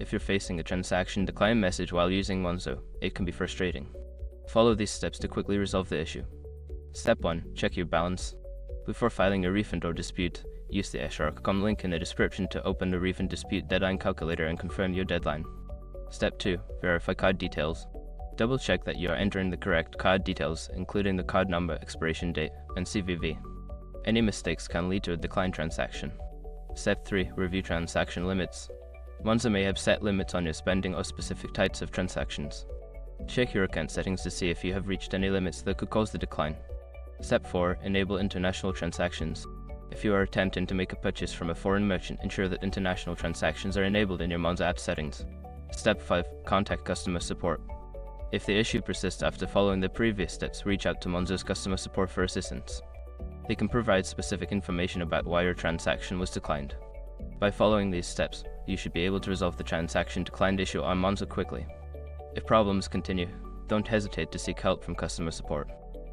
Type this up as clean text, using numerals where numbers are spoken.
If you're facing a transaction decline message while using Monzo, it can be frustrating. Follow these steps to quickly resolve the issue. Step 1. Check your balance. Before filing a refund or dispute, use the shr.com link in the description to open the refund dispute deadline calculator and confirm your deadline. Step 2. Verify card details. Double check that you are entering the correct card details, including the card number, expiration date, and CVV. Any mistakes can lead to a declined transaction. Step 3. Review transaction limits. Monzo may have set limits on your spending or specific types of transactions. Check your account settings to see if you have reached any limits that could cause the decline. Step 4. Enable international transactions. If you are attempting to make a purchase from a foreign merchant, ensure that international transactions are enabled in your Monzo app settings. Step 5. Contact customer support. If the issue persists after following the previous steps, reach out to Monzo's customer support for assistance. They can provide specific information about why your transaction was declined. By following these steps, you should be able to resolve the transaction declined issue on Monzo quickly. If problems continue, don't hesitate to seek help from customer support.